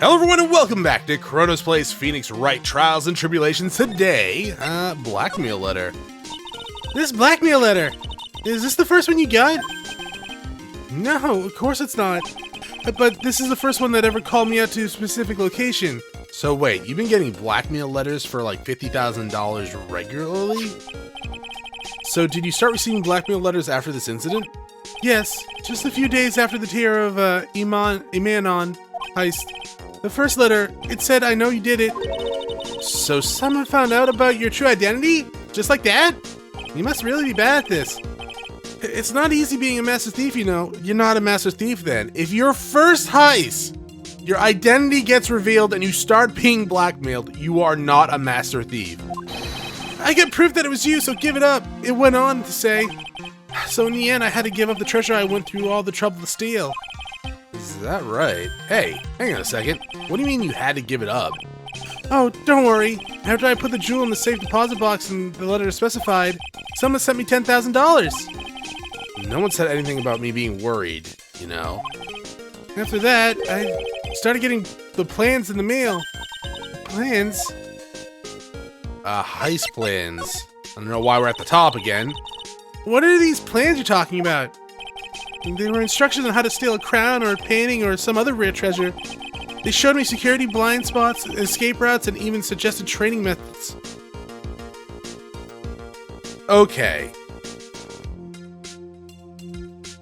Hello everyone and welcome back to Chronos Plays Phoenix Wright Trials and Tribulations. Today, Blackmail letter. This Blackmail letter! Is this the first one you got? No, of course it's not. But this is the first one that ever called me out to a specific location. So wait, you've been getting blackmail letters for like $50,000 regularly? So did you start receiving blackmail letters after this incident? Yes, just a few days after the tear of Imanon heist. The first letter, it said, "I know you did it." So someone found out about your true identity? Just like that? You must really be bad at this. It's not easy being a master thief, you know. You're not a master thief then. If your first heist, your identity gets revealed and you start being blackmailed, you are not a master thief. I get proof that it was you, so give it up. It went on to say. So in the end, I had to give up the treasure I went through all the trouble to steal. Is that right? Hey, hang on a second. What do you mean you had to give it up? Oh, don't worry. After I put the jewel in the safe deposit box and the letter specified, someone sent me $10,000. No one said anything about me being worried, you know? After that, I started getting the plans in the mail. Plans? Heist plans. I don't know why we're at the top again. What are these plans you're talking about? They were instructions on how to steal a crown or a painting or some other rare treasure. They showed me security blind spots, escape routes, and even suggested training methods. Okay.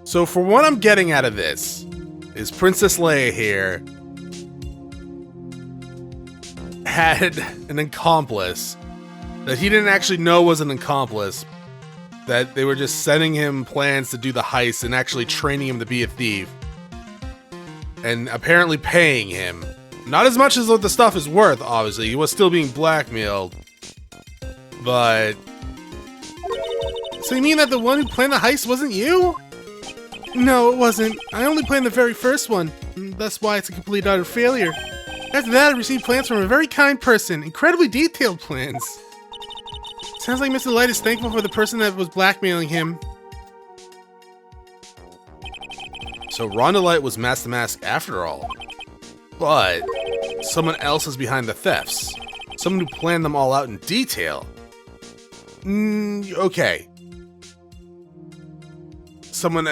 So for what I'm getting out of this, is Princess Leia here had an accomplice that he didn't actually know was an accomplice, that they were just sending him plans to do the heist and actually training him to be a thief. And apparently paying him. Not as much as what the stuff is worth, obviously. He was still being blackmailed. But... So you mean that the one who planned the heist wasn't you? No, it wasn't. I only planned the very first one. That's why it's a complete utter failure. After that, I received plans from a very kind person. Incredibly detailed plans. Sounds like Mr. Light is thankful for the person that was blackmailing him. So Rhonda Light was Master Mask after all. But someone else is behind the thefts. Someone who planned them all out in detail. Okay. Someone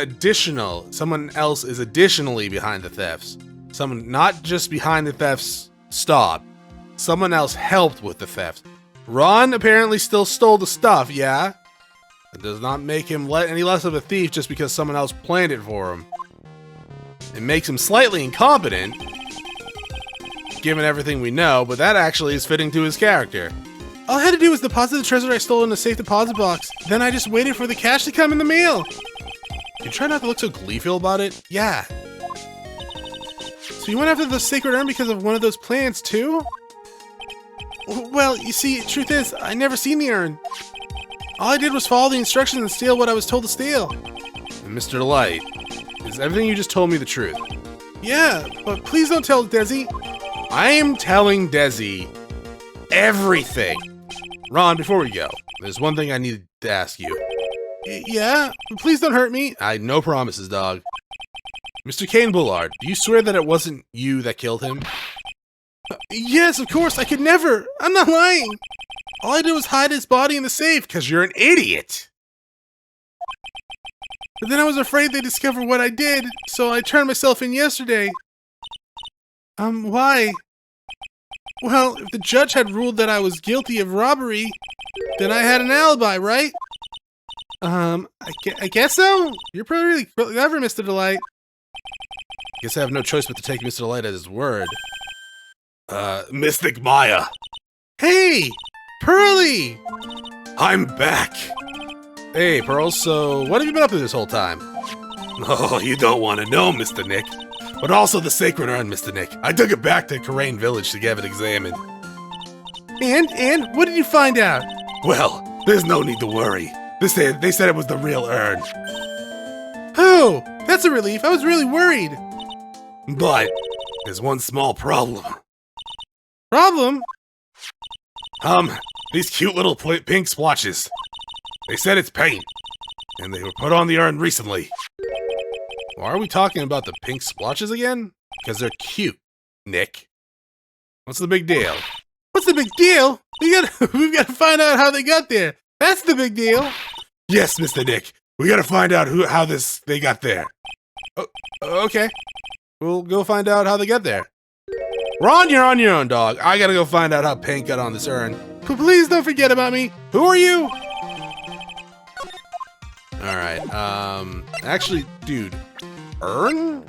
else is additionally behind the thefts. Someone not just behind the thefts, stop. Someone else helped with the theft. Ron apparently still stole the stuff, yeah? It does not make him any less of a thief just because someone else planned it for him. It makes him slightly incompetent, given everything we know, but that actually is fitting to his character. All I had to do was deposit the treasure I stole in the safe deposit box. Then I just waited for the cash to come in the mail. You try not to look so gleeful about it? Yeah. So you went after the sacred urn because of one of those plans, too? Well, you see, truth is, I never seen the urn. All I did was follow the instructions and steal what I was told to steal. And Mr. Light, is everything you just told me the truth? Yeah, but please don't tell Desi. I am telling Desi everything. Ron, before we go, there's one thing I need to ask you. Yeah? Please don't hurt me. No promises, dog. Mr. Kane Bullard, do you swear that it wasn't you that killed him? Yes, of course, I could never. I'm not lying. All I did was hide his body in the safe. Because you're an idiot. But then I was afraid they'd discover what I did, so I turned myself in yesterday. Why? Well, if the judge had ruled that I was guilty of robbery, then I had an alibi, right? I guess so? You're really clever, Mr. Delight. Guess I have no choice but to take Mr. Delight at his word. Mystic Maya. Hey! Pearly! I'm back! Hey, Pearl, so what have you been up to this whole time? Oh, you don't want to know, Mr. Nick. But also the sacred urn, Mr. Nick. I took it back to Karain Village to get it examined. And what did you find out? Well, there's no need to worry. They said it was the real urn. Oh, that's a relief. I was really worried. But there's one small problem. Problem? These cute little pink splotches. They said it's paint, and they were put on the urn recently. Why are we talking about the pink splotches again? Because they're cute, Nick. What's the big deal? What's the big deal? We've got to find out how they got there. That's the big deal. Yes, Mr. Nick. We gotta find out how they got there. Oh, okay. We'll go find out how they got there. Ron, you're on your own, dog. I gotta go find out how Paint got on this urn. But please don't forget about me. Who are you? Alright, actually, dude, urn?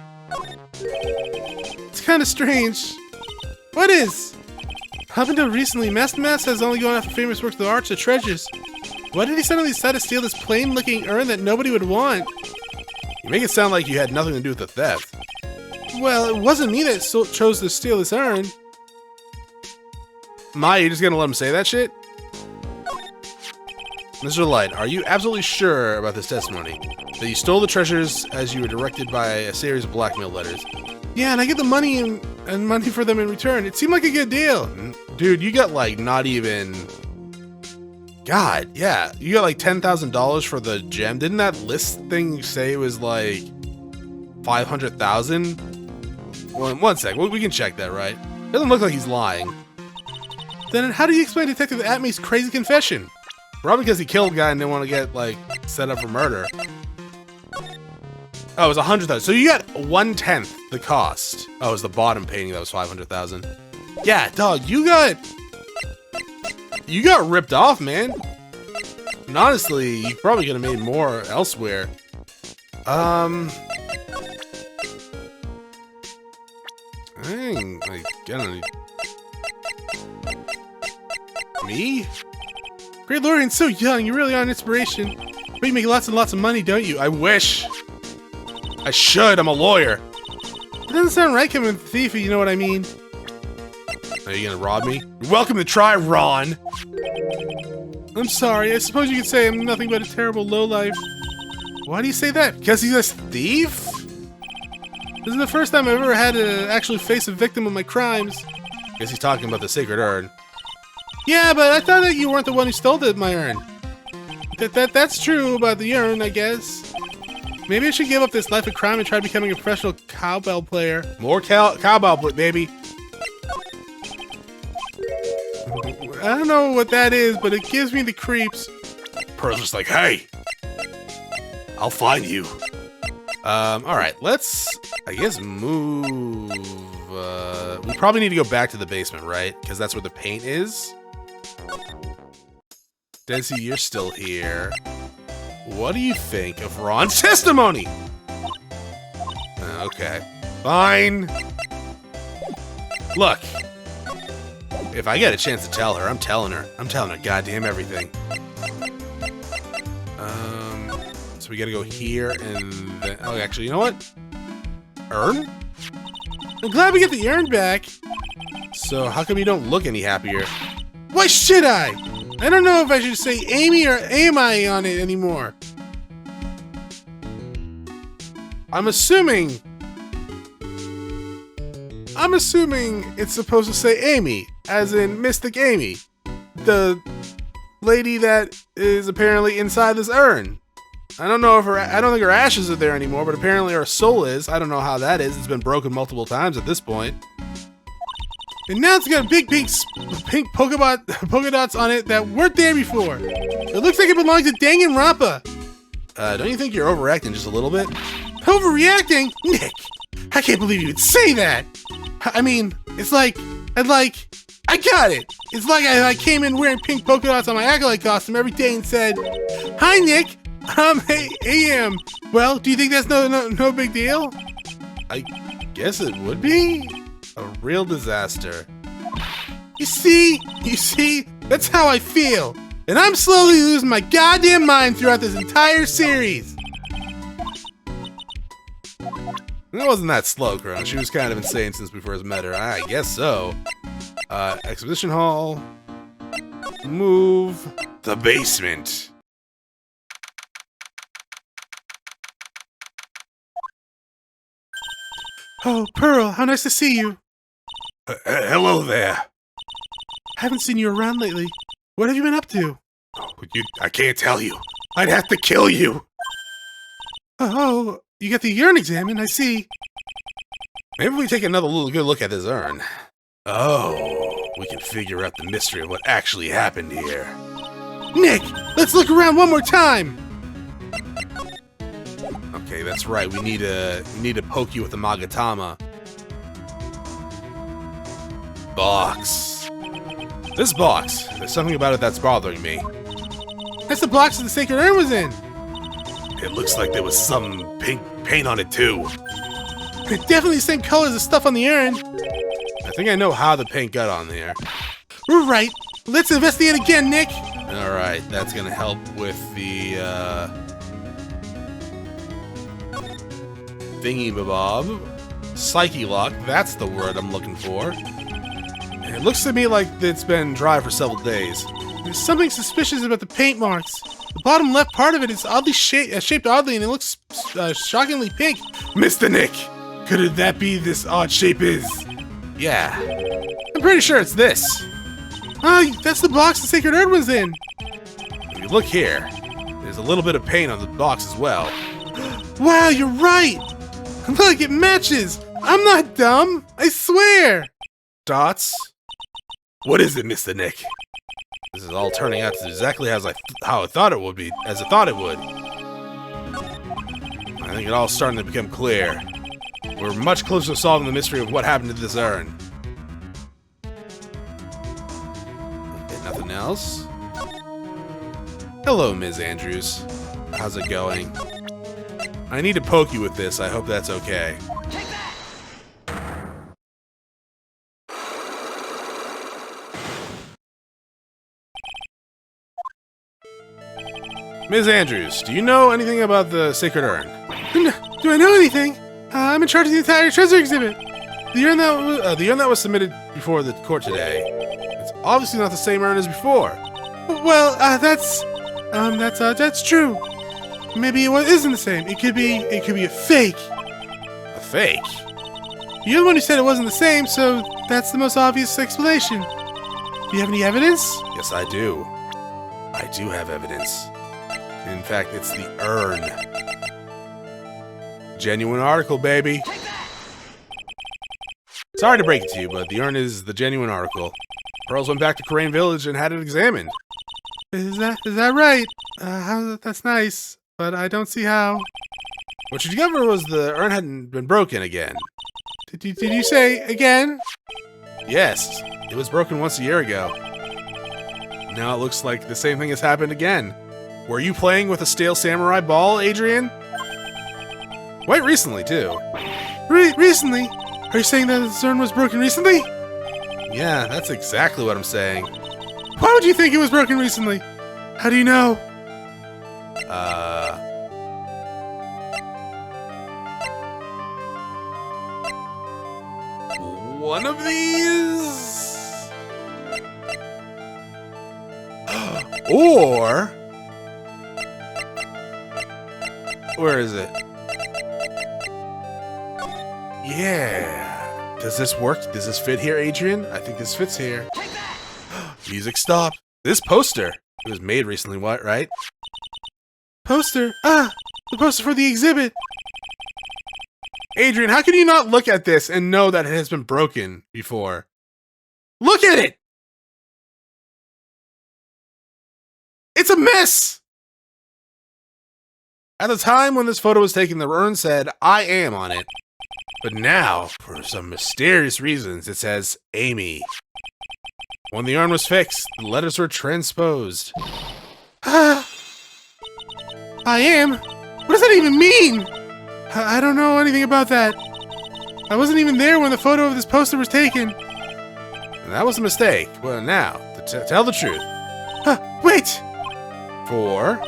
It's kind of strange. What is? Up until recently, Master Mass has only gone after famous works of art or treasures. Why did he suddenly decide to steal this plain-looking urn that nobody would want? You make it sound like you had nothing to do with the theft. Well, it wasn't me that chose to steal this urn. Maya, you just gonna let him say that shit? Mr. Light, are you absolutely sure about this testimony? That you stole the treasures as you were directed by a series of blackmail letters? Yeah, and I get the money and money for them in return. It seemed like a good deal. Dude, you got like not even... God, yeah. You got like $10,000 for the gem. Didn't that list thing say it was like 500,000? Well, one sec. We can check that, right? Doesn't look like he's lying. Then how do you explain Detective Atmey's crazy confession? Probably because he killed a guy and didn't want to get, like, set up for murder. Oh, it was 100,000. So you got 1/10 the cost. Oh, it was the bottom painting that was 500,000. Yeah, dog, you got ripped off, man. And honestly, you probably could have made more elsewhere. Me? Great Lord, and so young, you really are an inspiration. But you make lots and lots of money, don't you? I wish. I should, I'm a lawyer. It doesn't sound right coming with a thief, if you know what I mean. Are you gonna rob me? You're welcome to try, Ron. I'm sorry, I suppose you could say I'm nothing but a terrible lowlife. Why do you say that? Because he's a thief? This is the first time I've ever had to actually face a victim of my crimes. Guess he's talking about the sacred urn. Yeah, but I thought that you weren't the one who stole my urn. That's true about the urn, I guess. Maybe I should give up this life of crime and try becoming a professional cowbell player. More cowbell, baby. I don't know what that is, but it gives me the creeps. Pearl's just like, hey, I'll find you. Alright, let's, I guess, move. We probably need to go back to the basement, right? Because that's where the paint is. Desi, you're still here. What do you think of Ron's testimony? Okay. Fine. Look. If I get a chance to tell her, I'm telling her. I'm telling her goddamn everything. So we gotta go here and then... Oh, actually, you know what? Urn? I'm glad we get the urn back. So how come you don't look any happier? Why should I? I don't know if I should say Amy or Ami on it anymore. I'm assuming it's supposed to say Amy, as in Mystic Amy, the lady that is apparently inside this urn. I don't know if I don't think her ashes are there anymore, but apparently her soul is. I don't know how that is. It's been broken multiple times at this point. And now it's got big pink polka dots on it that weren't there before. It looks like it belongs to Danganronpa. Don't you think you're overacting just a little bit? Overreacting? Nick, I can't believe you would say that. I mean, it's like, I got it. It's like I came in wearing pink polka dots on my acolyte costume every day and said, "Hi, Nick. I'm AM. Well, do you think that's no big deal?" I guess it would be a real disaster. You see, that's how I feel. And I'm slowly losing my goddamn mind throughout this entire series. It wasn't that slow, Chronos. She was kind of insane since we first met her. I guess so. Exhibition hall. Move. The basement. Oh, Pearl, how nice to see you. Hello there. Haven't seen you around lately. What have you been up to? I can't tell you. I'd have to kill you. Oh, you got the urn examined, I see. Maybe we take another good look at this urn. Oh, we can figure out the mystery of what actually happened here. Nick, let's look around one more time! Okay, that's right. We need to poke you with the Magatama. Box. This box. There's something about it that's bothering me. That's the box that the sacred urn was in! It looks like there was some pink paint on it too. It's definitely the same color as the stuff on the urn. I think I know how the paint got on there. We're right. Let's investigate again, Nick. Alright, that's gonna help with the, thingy-bob. Pysche-lock, that's the word I'm looking for. It looks to me like it's been dry for several days. There's something suspicious about the paint marks. The bottom left part of it is oddly shaped oddly, and it looks shockingly pink. Mr. Nick! Could that be this odd shape is? Yeah. I'm pretty sure it's this. Ah, that's the box the sacred urn was in. If you look here, there's a little bit of paint on the box as well. Wow, you're right! Look, it matches! I'm not dumb! I swear! Dots? What is it, Mr. Nick? This is all turning out exactly how I thought it would be, as I thought it would. I think it all starting to become clear. We're much closer to solving the mystery of what happened to this urn. Okay, nothing else? Hello, Ms. Andrews. How's it going? I need to poke you with this. I hope that's okay. Ms. Andrews, do you know anything about the sacred urn? Do I know anything? I'm in charge of the entire treasure exhibit. The urn that was submitted before the court today. It's obviously not the same urn as before. Well, that's true. Maybe it isn't the same. It could be a fake. A fake? You're the one who said it wasn't the same, so that's the most obvious explanation. Do you have any evidence? Yes, I do. I do have evidence. In fact, it's the urn. Genuine article, baby. Sorry to break it to you, but the urn is the genuine article. Pearls went back to Crane Village and had it examined. Is that right? That's nice, but I don't see how. What you discovered was the urn hadn't been broken again. Did you say again? Yes, it was broken once a year ago. Now it looks like the same thing has happened again. Were you playing with a stale samurai ball, Adrian? Quite recently, too. Recently? Are you saying that the urn was broken recently? Yeah, that's exactly what I'm saying. Why would you think it was broken recently? How do you know? One of these? Or... Where is it? Yeah. Does this work? Does this fit here, Adrian? I think this fits here. Music stop. This poster. It was made recently, what, right? Poster? Ah! The poster for the exhibit! Adrian, how can you not look at this and know that it has been broken before? Look at it! It's a mess! At the time when this photo was taken, the urn said, "I am" on it. But now, for some mysterious reasons, it says, "Amy." When the urn was fixed, the letters were transposed. I am? What does that even mean? I don't know anything about that. I wasn't even there when the photo of this poster was taken. And that was a mistake. Well, now, to tell the truth. Wait! For?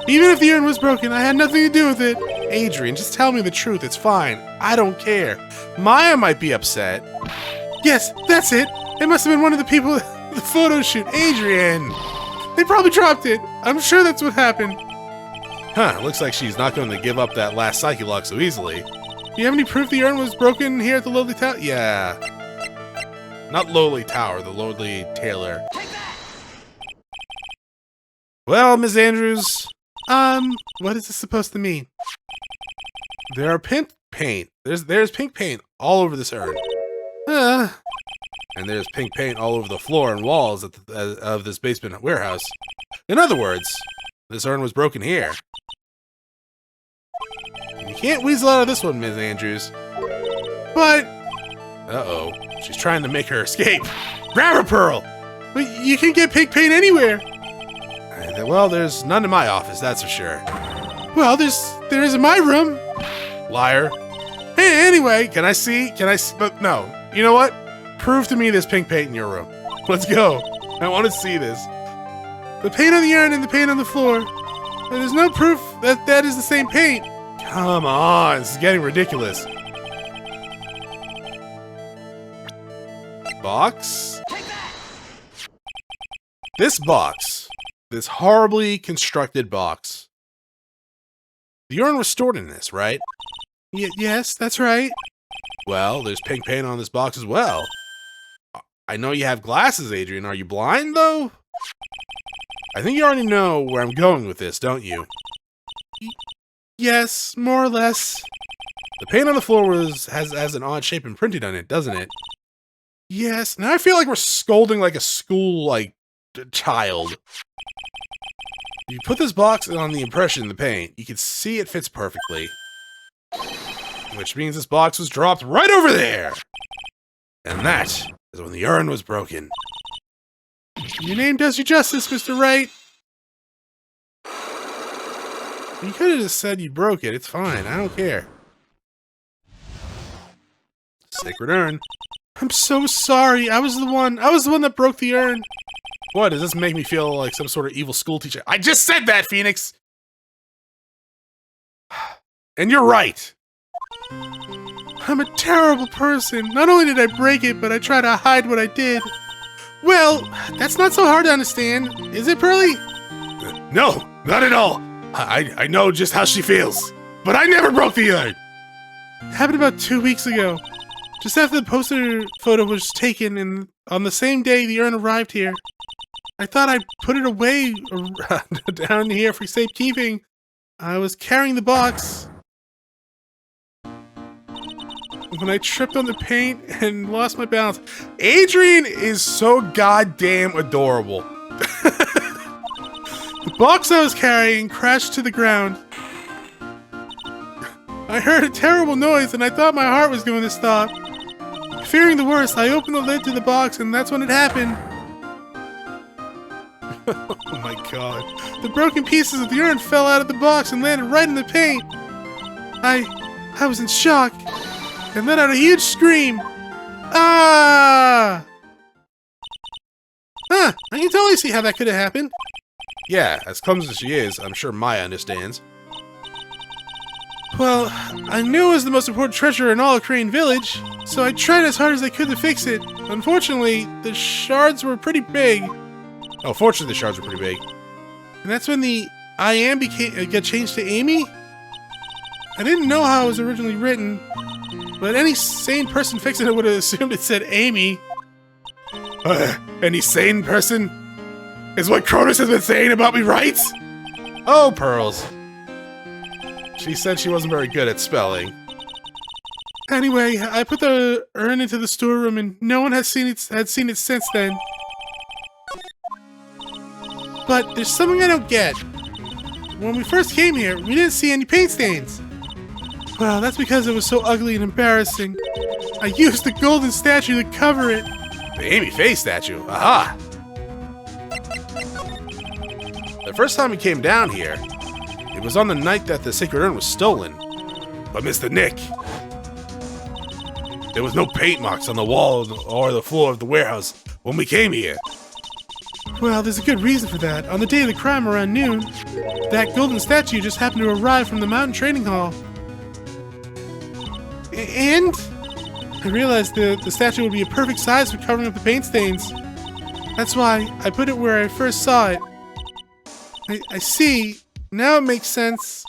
Even if the urn was broken, I had nothing to do with it. Adrian, just tell me the truth. It's fine. I don't care. Maya might be upset. Yes, that's it. It must have been one of the people at the photo shoot. Adrian! They probably dropped it. I'm sure that's what happened. Huh, looks like she's not going to give up that last Pysche-lock so easily. Do you have any proof the urn was broken here at the Lowly Tower? Yeah. Not Lowly Tower, the Lowly Tailor. Well, Ms. Andrews. What is this supposed to mean? There are pink paint. There's pink paint all over this urn. And there's pink paint all over the floor and walls of this basement warehouse. In other words, this urn was broken here. You can't weasel out of this one, Ms. Andrews. But... Uh-oh. She's trying to make her escape. Grab her, Pearl! But you can get pink paint anywhere. Well, there's none in my office, that's for sure. Well, there is in my room. Liar. Hey, anyway. Can I see? But no. You know what? Prove to me there's pink paint in your room. Let's go. I want to see this. The paint on the urn and the paint on the floor. And there's no proof that that is the same paint. Come on, this is getting ridiculous. Box? This box. This horribly constructed box. The urn was stored in this, right? Yes, that's right. Well, there's pink paint on this box as well. I know you have glasses, Adrian. Are you blind, though? I think you already know where I'm going with this, don't you? Yes, more or less. The paint on the floor has an odd shape imprinted on it, doesn't it? Yes. Now I feel like we're scolding like a school, child. You put this box on the impression in the paint. You can see it fits perfectly. Which means this box was dropped right over there! And that is when the urn was broken. Your name does you justice, Mr. Wright. You could have just said you broke it. It's fine. I don't care. Sacred urn. I'm so sorry. I was the one that broke the urn. What, does this make me feel like some sort of evil school teacher? I just said that, Phoenix! And you're right. I'm a terrible person. Not only did I break it, but I tried to hide what I did. Well, that's not so hard to understand, is it, Pearly? No, not at all. I know just how she feels. But I never broke the urn. It happened about 2 weeks ago. Just after the poster photo was taken, and on the same day the urn arrived here. I thought I'd put it away down here for safekeeping. I was carrying the box when I tripped on the paint and lost my balance. Adrian is so goddamn adorable. The box I was carrying crashed to the ground. I heard a terrible noise and I thought my heart was going to stop. Fearing the worst, I opened the lid to the box and that's when it happened. Oh my god. The broken pieces of the urn fell out of the box and landed right in the paint. I was in shock and let out a huge scream. Ah! Huh, I can totally see how that could have happened. Yeah, as clumsy as she is, I'm sure Maya understands. Well, I knew it was the most important treasure in all of Crane Village, so I tried as hard as I could to fix it. Unfortunately, the shards were pretty big. Oh, fortunately the shards were pretty big. And that's when the I am got changed to Amy? I didn't know how it was originally written, but any sane person fixing it would have assumed it said Amy. Any sane person? Is what Chronos has been saying about me right? Oh, Pearls. She said she wasn't very good at spelling. Anyway, I put the urn into the storeroom and no one had seen it since then. But there's something I don't get. When we first came here, we didn't see any paint stains. Well, that's because it was so ugly and embarrassing. I used the golden statue to cover it. The Amy Faye statue? Aha! The first time we came down here, it was on the night that the sacred urn was stolen. But Mr. Nick, there was no paint marks on the wall or the floor of the warehouse when we came here. Well, there's a good reason for that. On the day of the crime around noon, that golden statue just happened to arrive from the mountain training hall. And I realized the statue would be a perfect size for covering up the paint stains. That's why I put it where I first saw it. I see. Now it makes sense.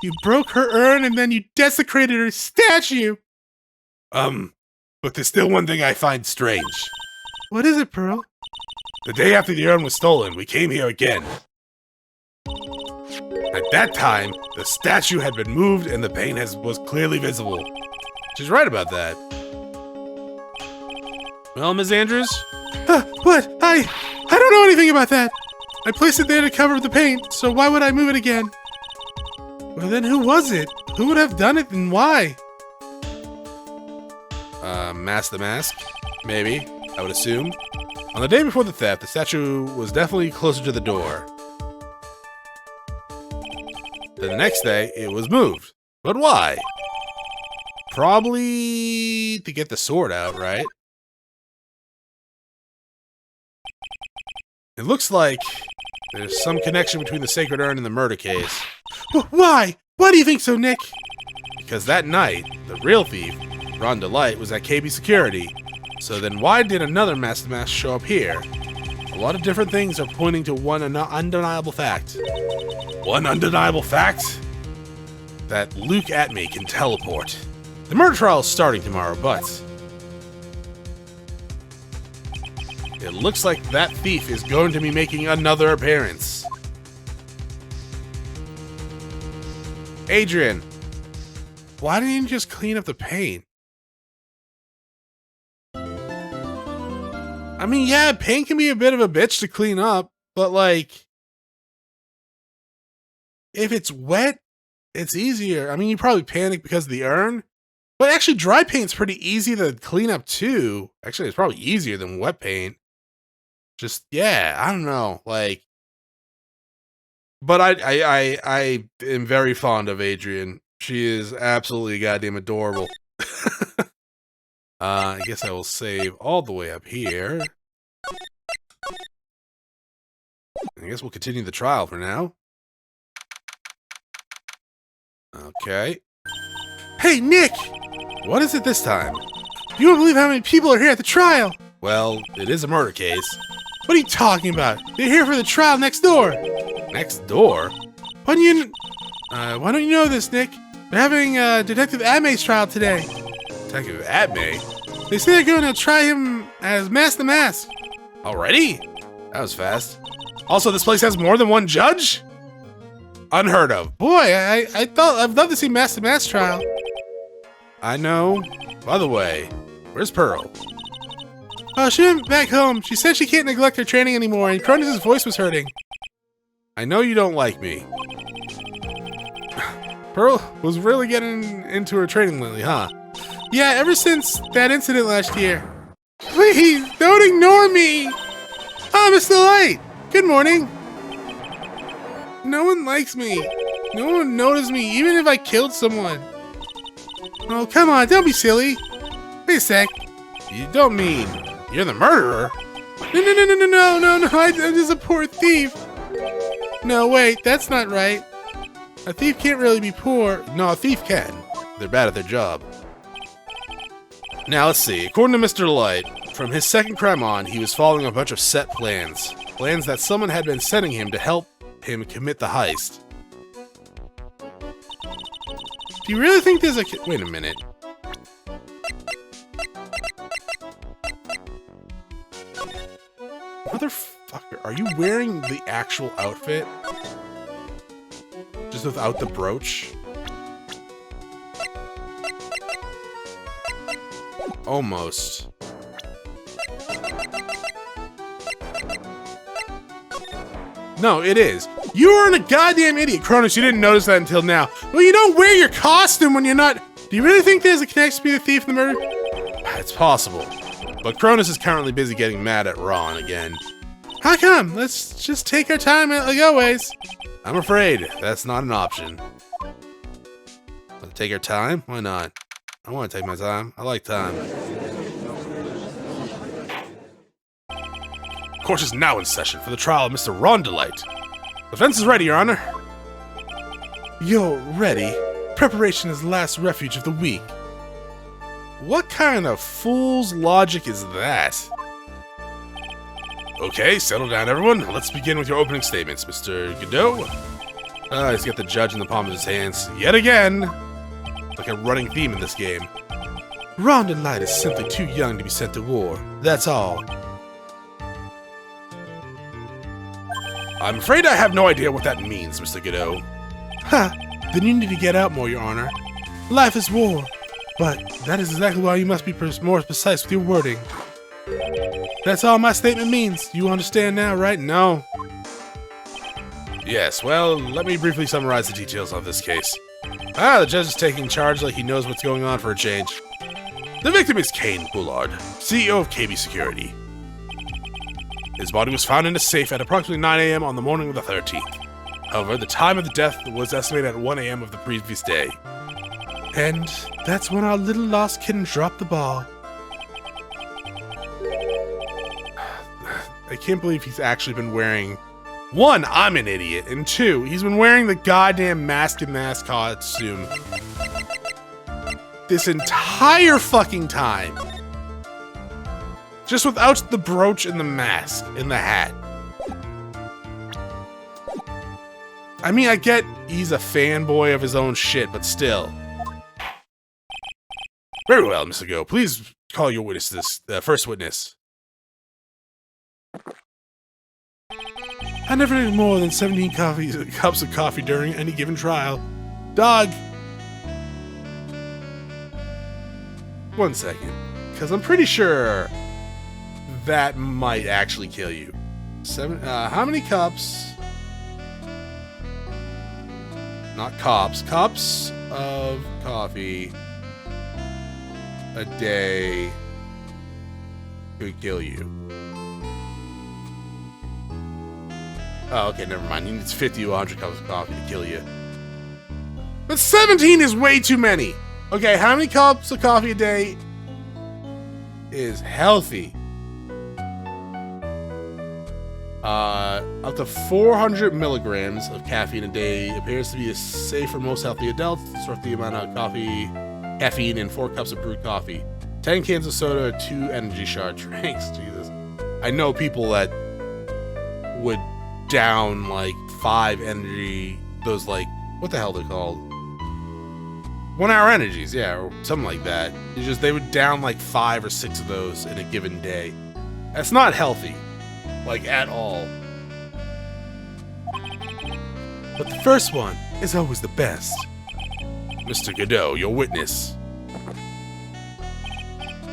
You broke her urn and then you desecrated her statue. But there's still one thing I find strange. What is it, Pearl? The day after the urn was stolen, we came here again. At that time, the statue had been moved and the paint was clearly visible. She's right about that. Well, Ms. Andrews? What? I don't know anything about that. I placed it there to cover the paint, so why would I move it again? Well, then who was it? Who would have done it and why? Mask the Mask? Maybe, I would assume. On the day before the theft, the statue was definitely closer to the door. Then the next day, it was moved. But why? Probably to get the sword out, right? It looks like there's some connection between the sacred urn and the murder case. Why? Why do you think so, Nick? Because that night, the real thief, Ron Delight, was at KB Security. So then why did another Mask the Mask show up here? A lot of different things are pointing to one undeniable fact. One undeniable fact? That Luke Atme can teleport. The murder trial is starting tomorrow, but it looks like that thief is going to be making another appearance. Adrian, why didn't you just clean up the paint? I mean, yeah, paint can be a bit of a bitch to clean up, but like, if it's wet, it's easier. I mean, you probably panic because of the urn, but actually dry paint's pretty easy to clean up too. Actually, it's probably easier than wet paint. Just, yeah, I don't know, like, but I am very fond of Adrian. She is absolutely goddamn adorable. I guess I will save all the way up here. I guess we'll continue the trial for now. Okay. Hey, Nick! What is it this time? You won't believe how many people are here at the trial! Well, it is a murder case. What are you talking about? They're here for the trial next door! Next door? Why don't you know this, Nick? They're having Detective Atme's trial today. Detective Atme? They say they're going to try him as Mask the Mask. Already? That was fast. Also, this place has more than one judge? Unheard of. Boy, I thought I'd love to see Mask the Mask trial. I know. By the way, where's Pearl? Oh, she went back home. She said she can't neglect her training anymore, and Chronos' voice was hurting. I know you don't like me. Pearl was really getting into her training lately, huh? Yeah, ever since that incident last year. Please, don't ignore me! Oh, Mr. Light! Good morning! No one likes me. No one noticed me, even if I killed someone. Oh, come on, don't be silly. Wait a sec. You don't mean you're the murderer? No, I'm just a poor thief. No, wait, that's not right. A thief can't really be poor. No, a thief can. They're bad at their job. Now, let's see. According to Mr. Light, from his second crime on, he was following a bunch of set plans. Plans that someone had been sending him to help him commit the heist. Do you really think there's a... Wait a minute. Motherfucker, are you wearing the actual outfit? Just without the brooch? Almost. No, it is. You aren't a goddamn idiot, Chronos. You didn't notice that until now. Well, you don't wear your costume when you're not... Do you really think there's a connection between the thief and the murder? It's possible. But Chronos is currently busy getting mad at Ron again. How come? Let's just take our time like always. I'm afraid that's not an option. Let's take our time? Why not? I want to take my time. I like time. Court is now in session for the trial of Mr. Ron Delight. Defense is ready, Your Honor. You're ready. Preparation is the last refuge of the weak. What kind of fool's logic is that? Okay, settle down, everyone. Let's begin with your opening statements, Mr. Godot. He's got the judge in the palm of his hands. Yet again! Like a running theme in this game. Ron Delight is simply too young to be sent to war. That's all. I'm afraid I have no idea what that means, Mr. Godot. Ha! Then you need to get out more, Your Honor. Life is war. But that is exactly why you must be more precise with your wording. That's all my statement means. You understand now, right? No. Yes, well, let me briefly summarize the details of this case. The judge is taking charge like he knows what's going on for a change. The victim is Kane Bullard, CEO of KB Security. His body was found in a safe at approximately 9 a.m. on the morning of the 13th. However, the time of the death was estimated at 1 a.m. of the previous day. And that's when our little lost kitten dropped the ball. I can't believe he's actually been wearing... One, I'm an idiot, and two, he's been wearing the goddamn mask and mask costume this entire fucking time. Just without the brooch and the mask and the hat. I mean, I get he's a fanboy of his own shit, but still. Very well, Mr. Go. Please call your witness this, first witness. I never did more than 17 cups of coffee during any given trial. Dog! 1 second, because I'm pretty sure that might actually kill you. How many cups? Not cups. Cups of coffee a day could kill you. Oh, okay, never mind. He needs 50 to 100 cups of coffee to kill you. But 17 is way too many! Okay, how many cups of coffee a day is healthy? Up to 400 milligrams of caffeine a day appears to be safe for most healthy adults. Sort the amount of caffeine in 4 cups of brewed coffee, 10 cans of soda, 2 energy shard drinks. Jesus. I know people that would down like 5 energy, those like, what the hell they're called? 1 hour energies, yeah, or something like that. It's just, they would down like 5 or 6 of those in a given day. That's not healthy. Like, at all. But the first one is always the best. Mr. Godot, your witness.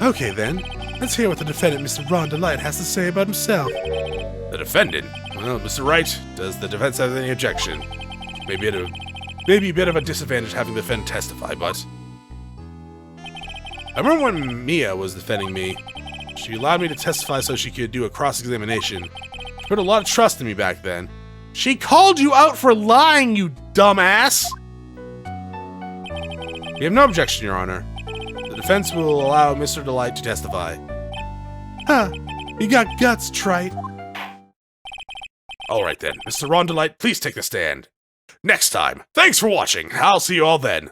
Okay then, let's hear what the defendant, Mr. Ron Delight, has to say about himself. The defendant? Well, Mr. Wright, does the defense have any objection? Maybe a bit of a disadvantage having the defendant testify, but... I remember when Mia was defending me. She allowed me to testify so she could do a cross-examination. She put a lot of trust in me back then. She called you out for lying, you dumbass! We have no objection, Your Honor. The defense will allow Mr. Delight to testify. Huh, you got guts, trite. Alright then, Mr. Ron Delight, please take the stand. Next time, thanks for watching. I'll see you all then.